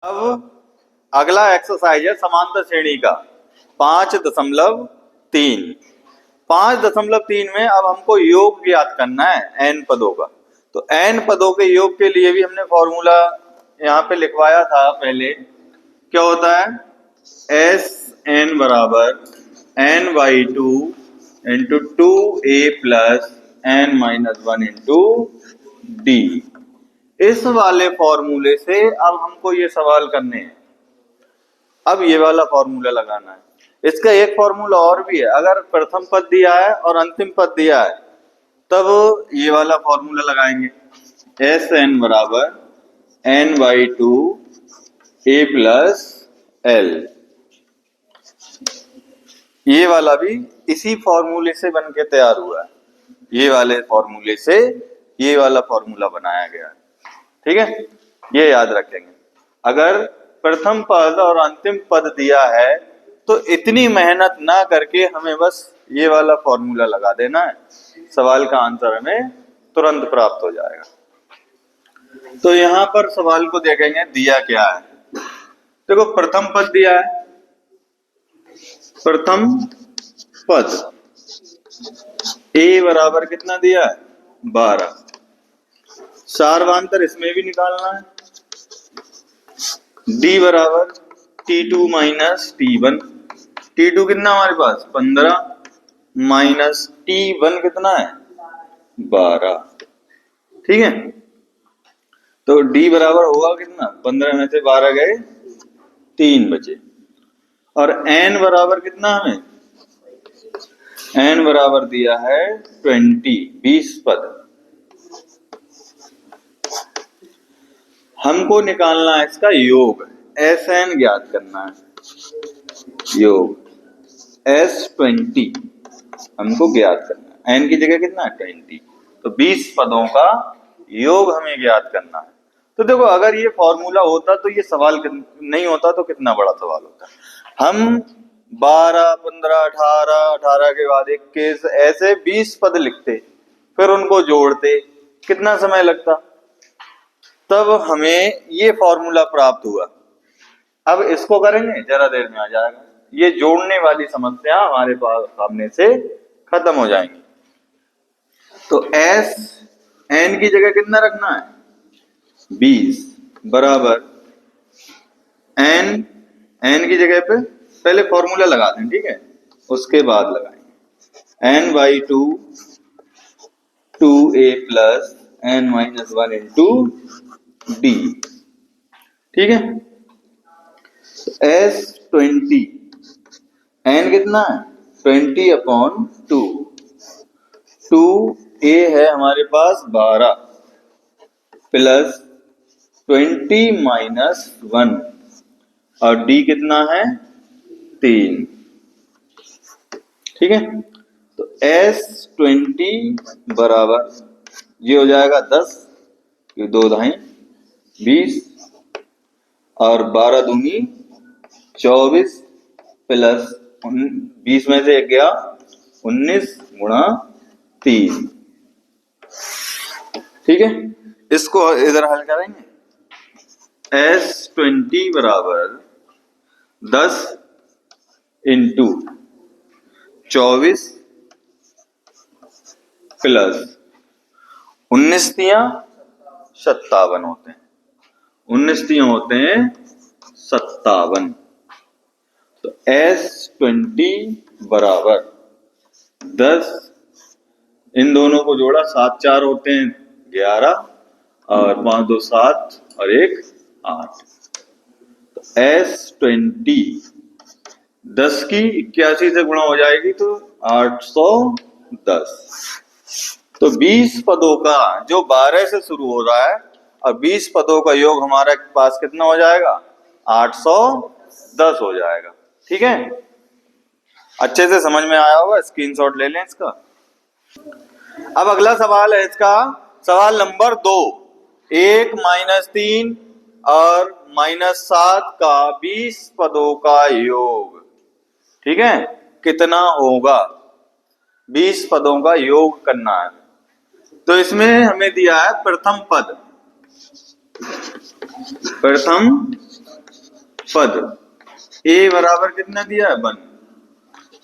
अब अगला एक्सरसाइज है समांतर श्रेणी का 5.3। 5.3 में अब हमको योग ज्ञात करना है एन पदों का। तो एन पदों के योग के लिए भी हमने फॉर्मूला यहाँ पे लिखवाया था पहले। क्या होता है? एस एन बराबर N by two into two A plus N minus one into D. इस वाले फॉर्मूले से अब हमको ये सवाल करने हैं। अब ये वाला फॉर्मूला लगाना है। इसका एक फॉर्मूला और भी है। अगर प्रथम पद दिया है और अंतिम पद दिया है तब ये वाला फॉर्मूला लगाएंगे। एस एन बराबर N by two A plus L. ये वाला भी इसी फॉर्मूले से बन के तैयार हुआ है। ये वाले फॉर्मूले से ये वाला फॉर्मूला बनाया गया है। ठीक है, ये याद रखेंगे। अगर प्रथम पद और अंतिम पद दिया है तो इतनी मेहनत ना करके हमें बस ये वाला फॉर्मूला लगा देना है, सवाल का आंसर हमें तुरंत प्राप्त हो जाएगा। तो यहां पर सवाल को देखेंगे दिया क्या है। देखो प्रथम पद दिया है, प्रथम पद ए बराबर कितना दिया है? 12। सार्वांतर इसमें भी निकालना है। डी बराबर T2 माइनस T1। T2 कितना हमारे पास? 15 माइनस T1 कितना है? 12। ठीक है, तो D बराबर होगा कितना? 15 में से 12 गए, 3 बचे। और N बराबर कितना हमें? N बराबर दिया है 20 पद। हमको निकालना है इसका योग। एस एन ज्ञात करना है। योग S20 हमको ज्ञात करना है। एन की जगह कितना है? 20। तो 20 पदों का योग हमें ज्ञात करना है। तो देखो अगर ये फॉर्मूला होता तो ये सवाल नहीं होता तो कितना बड़ा सवाल होता। हम 12, 15, 18, 18 के बाद 21 ऐसे 20 पद लिखते, फिर उनको जोड़ते, कितना समय लगता। तब हमें ये फॉर्मूला प्राप्त हुआ। अब इसको करेंगे, जरा देर में आ जाएगा। ये जोड़ने वाली समस्या हमारे पास सामने से खत्म हो जाएंगी। तो एस एन की जगह कितना रखना है? 20 बराबर एन। एन की जगह पे पहले फॉर्मूला लगा दें, ठीक है, उसके बाद लगाएंगे। N by two A plus N minus one into D. ठीक है, S20 एन कितना है? 20/2। 2a है हमारे पास 12 प्लस 20 माइनस 1 और d कितना है? 3। ठीक है, तो S20 बराबर ये हो जाएगा 10, ये 2 दाएं 20 और 12 दूनी 24 प्लस 20 में से 1 गया 19 गुणा 3। ठीक है, इसको इधर हल करेंगे। S20 बराबर 10 इंटू 24 प्लस 19 तियां 57 होते हैं। 19 तियां होते हैं 57। तो S20 बराबर 10, इन दोनों को जोड़ा 7 4 होते हैं 11 और 5 2 7 और 1 8। तो S20 10 की 81 से गुणा हो जाएगी तो 810। तो 20 पदों का जो 12 से शुरू हो रहा है और 20 पदों का योग हमारे पास कितना हो जाएगा? 810 हो जाएगा। ठीक है, अच्छे से समझ में आया होगा, स्क्रीनशॉट ले लें इसका। अब अगला सवाल है इसका, सवाल नंबर 2। 1 माइनस 3 और माइनस 7 का 20 पदों का योग, ठीक है, कितना होगा? 20 पदों का योग करना है। तो इसमें हमें दिया है प्रथम पद। प्रथम पद ए बराबर कितना दिया है 1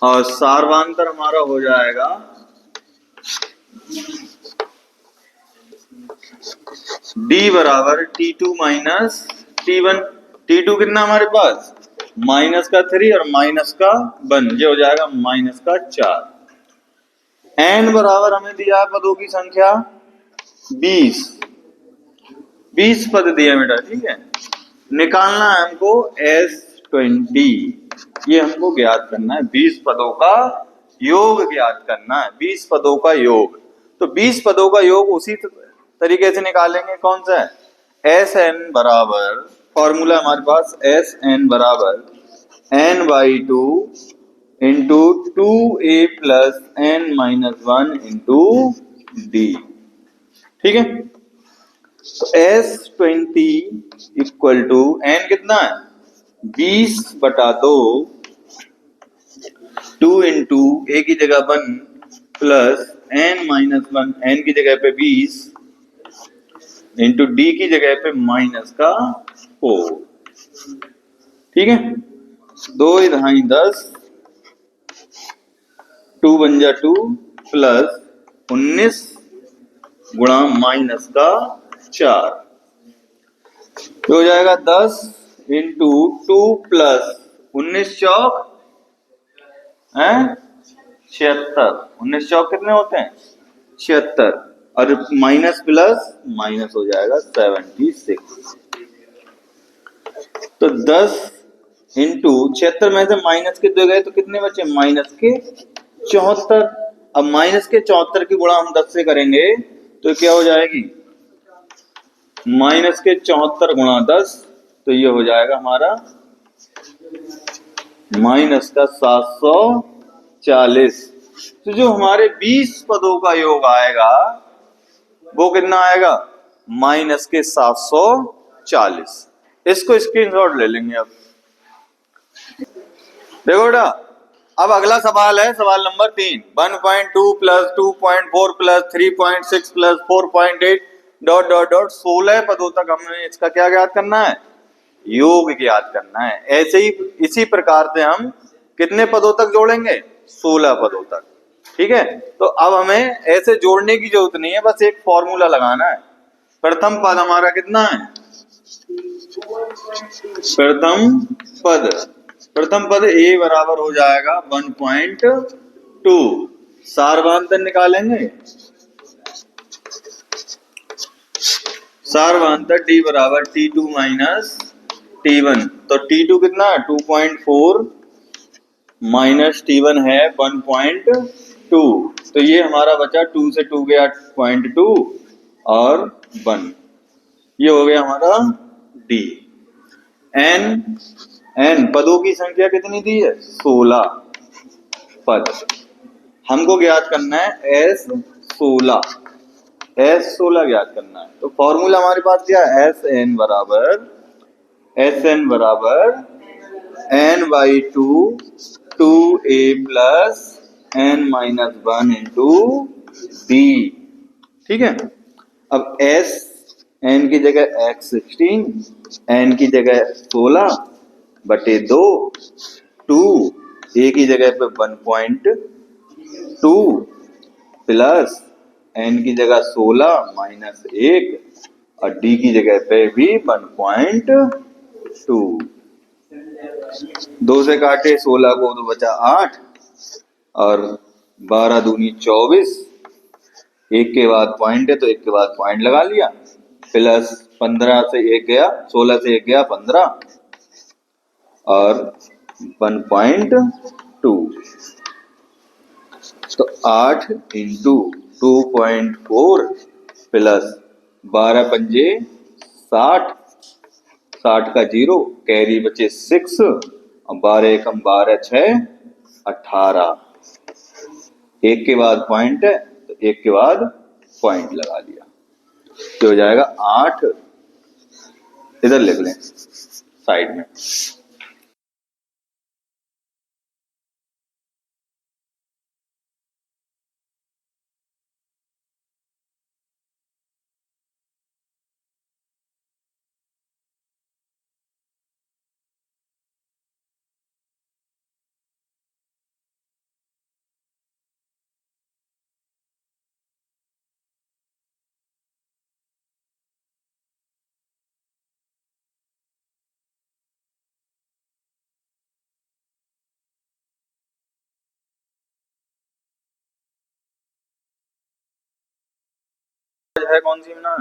और सार्वांतर हमारा हो जाएगा डी बराबर T2 माइनस T1। T2 कितना हमारे पास माइनस का 3 और माइनस का 1, ये हो जाएगा माइनस का 4। n बराबर हमें दिया है पदों की संख्या 20 पद दिया बेटा, ठीक है। निकालना है हमको S20, ये हमको ज्ञात करना है, 20 पदों का योग ज्ञात करना है, 20 पदों का योग। तो 20 पदों का योग उसी तरीके से निकालेंगे, कौन सा है Sn बराबर, फॉर्मूला हमारे पास Sn बराबर n/2 into 2a plus n-1 into D, ठीक है। तो S20 इक्वल टू n कितना है 20/2, 2 इंटू a की जगह 1 प्लस n-1, n की जगह पे 20 इंटू d की जगह पे माइनस का 4, ठीक है। 2 ढाई 10, 2 बन जा 2 प्लस 19 गुणा माइनस का 4, तो हो जाएगा 10 इंटू 2 प्लस 19 चौक है 76, 19 चौक कितने होते हैं 76, और माइनस प्लस माइनस हो जाएगा 76। तो 10 इंटू 76 में से माइनस के 2 गए तो कितने बचे माइनस के 74। अब माइनस के 74 की गुणा हम 10 से करेंगे तो क्या हो जाएगी माइनस के 74 गुणा 10, तो ये हो जाएगा हमारा माइनस का 740। तो जो हमारे 20 पदों का योग आएगा वो कितना आएगा माइनस के 740। इसको स्क्रीनशॉट ले लेंगे। अब देखो बेटा, अब अगला सवाल है सवाल number 3, 1.2 plus 2.4 plus 3.6 plus 4.8 dot dot dot 16 पदों तक हमें इसका क्या ज्ञात करना है योग ज्ञात करना है। ऐसे ही इसी प्रकार से हम कितने पदों तक जोड़ेंगे 16 पदों तक, ठीक है। तो अब हमें ऐसे जोड़ने की जरूरत नहीं है, बस एक फॉर्मूला लगाना है। प्रथम पद हमारा कितना है प्रथम पद a बराबर हो जाएगा 1.2, सार्वांतर निकालेंगे, सार्वांतर d बराबर T2 माइनस T1, तो T2 कितना है 2.4 माइनस T1 है 1.2, तो ये हमारा बचा 2 से 2 गया 0.2 और 1, ये हो गया हमारा D। n पदों की संख्या कितनी दी है 16 पद, हमको ज्ञात करना है S16 ज्ञात करना है। तो फॉर्मूला हमारे पास क्या है Sn बराबर n/2 2a plus n-1 into d, ठीक है। अब S n की जगह x16, n की जगह 16 बटे 2, 2 a की जगह पे 1.2 प्लस n की जगह 16 माइनस 1 और d की जगह पे भी 1.2। 2 से काटे 16 को तो बचा 8 और 12 दूनी 24, एक के बाद पॉइंट है तो एक के बाद पॉइंट लगा लिया, प्लस 15 से 1 गया 16 से 1 गया 15 और 1.2, तो 8 इंटू 2.4 प्लस 12 पंजे 60, 60 का 0 कैरी बचे 6 और 12 एकम 12 6 18, एक के बाद पॉइंट है तो एक के बाद पॉइंट लगा लिया, तो हो जाएगा 8, इधर लिख लें साइड में। है कौन सी ना